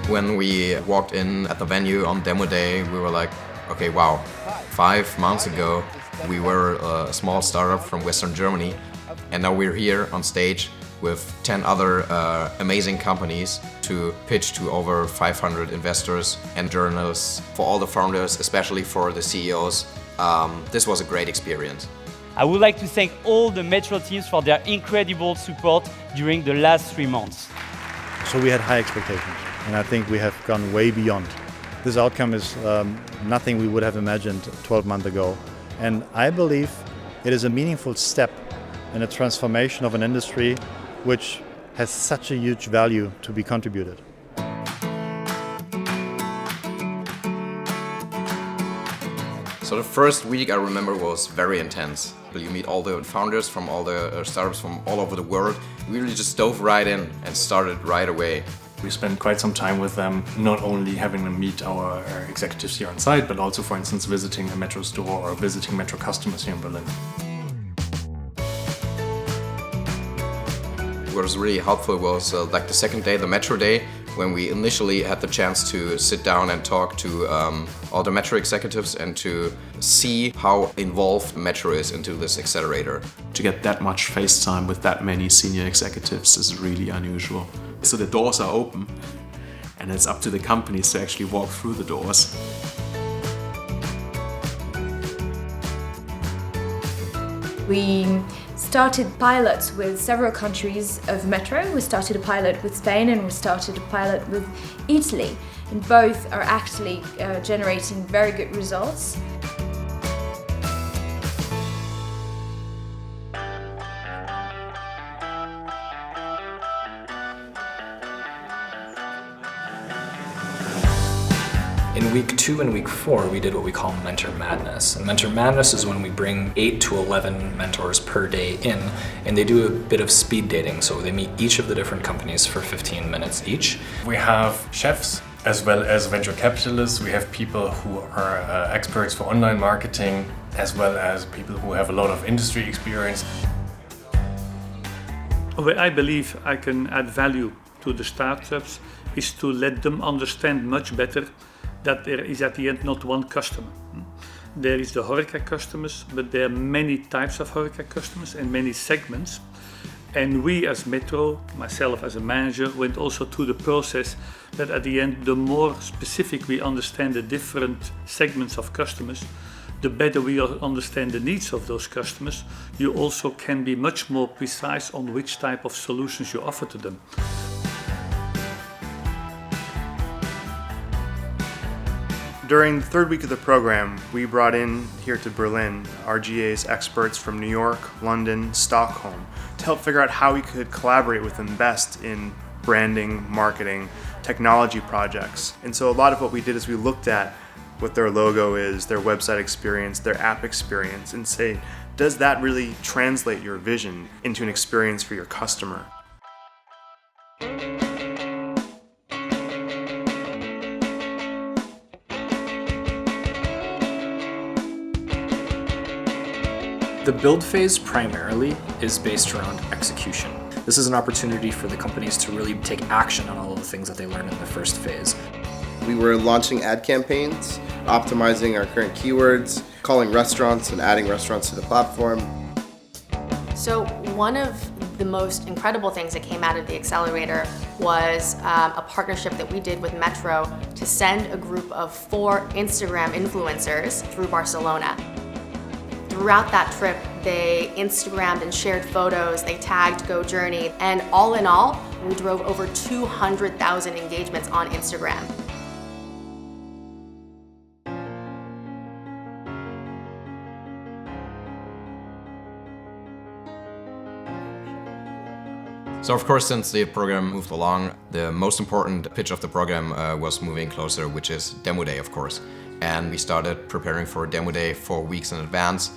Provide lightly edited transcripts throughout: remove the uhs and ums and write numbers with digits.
When we walked in at the venue on demo day, we were like, okay, wow, 5 months ago we were a small startup from Western Germany, and now we're here on stage with 10 other amazing companies to pitch to over 500 investors and journalists. For all the founders, especially for the CEOs, this was a great experience. I would like to thank all the Metro teams for their incredible support during the last 3 months. So we had high expectations, and I think we have gone way beyond. This outcome is nothing we would have imagined 12 months ago, and I believe it is a meaningful step in a transformation of an industry which has such a huge value to be contributed. So the first week I remember was very intense. You meet all the founders from all the startups from all over the world. We really just dove right in and started right away. We spent quite some time with them, not only having them meet our executives here on site, but also, for instance, visiting a Metro store or visiting Metro customers here in Berlin. What was really helpful was like the second day, the Metro day, when we initially had the chance to sit down and talk to all the Metro executives and to see how involved Metro is into this accelerator. To get that much face time with that many senior executives is really unusual. So the doors are open, and it's up to the companies to actually walk through the doors. We started pilots with several countries of Metro. We started a pilot with Spain and we started a pilot with Italy. And both are actually generating very good results. In week 2 and week 4, we did what we call Mentor Madness. And Mentor Madness is when we bring 8 to 11 mentors per day in, and they do a bit of speed dating. So they meet each of the different companies for 15 minutes each. We have chefs as well as venture capitalists. We have people who are experts for online marketing, as well as people who have a lot of industry experience. Where I believe I can add value to the startups is to let them understand much better that there is at the end not one customer. There is the HoReCa customers, but there are many types of HoReCa customers and many segments. And we as Metro, myself as a manager, went also through the process that at the end, the more specific we understand the different segments of customers, the better we understand the needs of those customers, you also can be much more precise on which type of solutions you offer to them. During the third week of the program, we brought in here to Berlin RGA's experts from New York, London, Stockholm to help figure out how we could collaborate with them best in branding, marketing, technology projects. And so a lot of what we did is we looked at what their logo is, their website experience, their app experience, and say, does that really translate your vision into an experience for your customer? The build phase primarily is based around execution. This is an opportunity for the companies to really take action on all of the things that they learned in the first phase. We were launching ad campaigns, optimizing our current keywords, calling restaurants and adding restaurants to the platform. So one of the most incredible things that came out of the accelerator was a partnership that we did with Metro to send a group of 4 Instagram influencers through Barcelona. Throughout that trip, they Instagrammed and shared photos, they tagged GoJourney, and all in all, we drove over 200,000 engagements on Instagram. So of course, since the program moved along, the most important pitch of the program was moving closer, which is Demo Day, of course. And we started preparing for Demo Day 4 weeks in advance.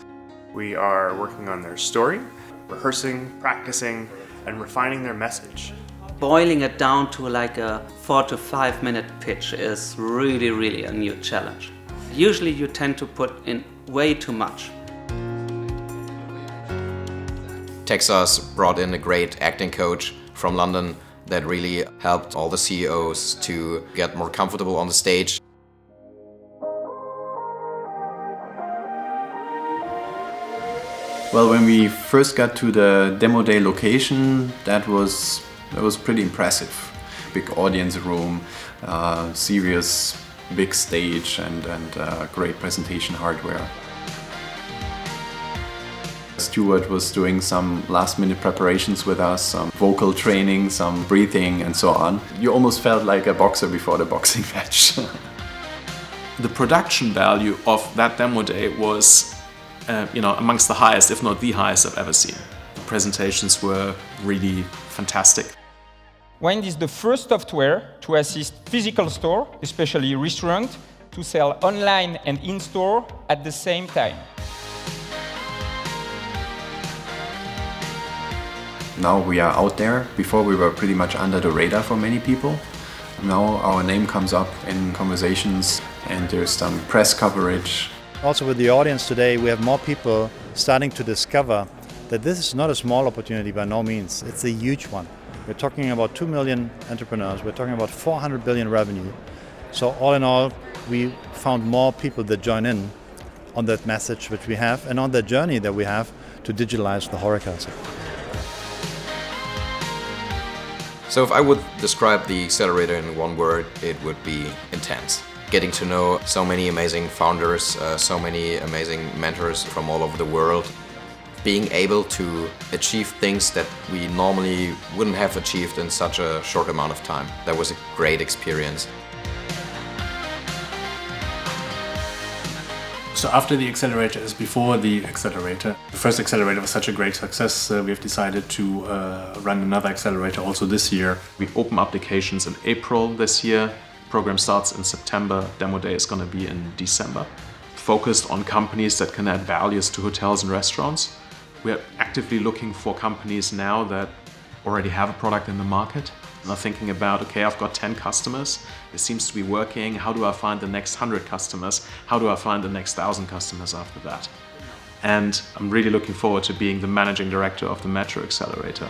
We are working on their story, rehearsing, practicing, and refining their message. Boiling it down to like a 4 to 5 minute pitch is really a new challenge. Usually you tend to put in way too much. Techstars brought in a great acting coach from London that really helped all the CEOs to get more comfortable on the stage. Well, when we first got to the demo day location, that was pretty impressive. Big audience room, serious big stage, and great presentation hardware. Stuart was doing some last-minute preparations with us, some vocal training, some breathing, and so on. You almost felt like a boxer before the boxing match. The production value of that demo day was amongst the highest, if not the highest I've ever seen. The presentations were really fantastic. Wind is the first software to assist physical store, especially restaurant, to sell online and in-store at the same time. Now we are out there. Before we were pretty much under the radar for many people. Now our name comes up in conversations and there's some press coverage. Also with the audience today, we have more people starting to discover that this is not a small opportunity by no means. It's a huge one. We're talking about 2 million entrepreneurs. We're talking about 400 billion revenue. So all in all, we found more people that join in on that message which we have and on the journey that we have to digitalize the HoReCa sector. So if I would describe the accelerator in one word, it would be intense. Getting to know so many amazing founders, so many amazing mentors from all over the world. Being able to achieve things that we normally wouldn't have achieved in such a short amount of time. That was a great experience. So after the accelerator is before the accelerator. The first accelerator was such a great success, we have decided to run another accelerator also this year. We open applications in April this year. Program starts in September. Demo day is going to be in December. Focused on companies that can add values to hotels and restaurants. We are actively looking for companies now that already have a product in the market. Now thinking about, okay, I've got 10 customers. It seems to be working. How do I find the next 100 customers? How do I find the next 1,000 customers after that? And I'm really looking forward to being the managing director of the METRO Accelerator.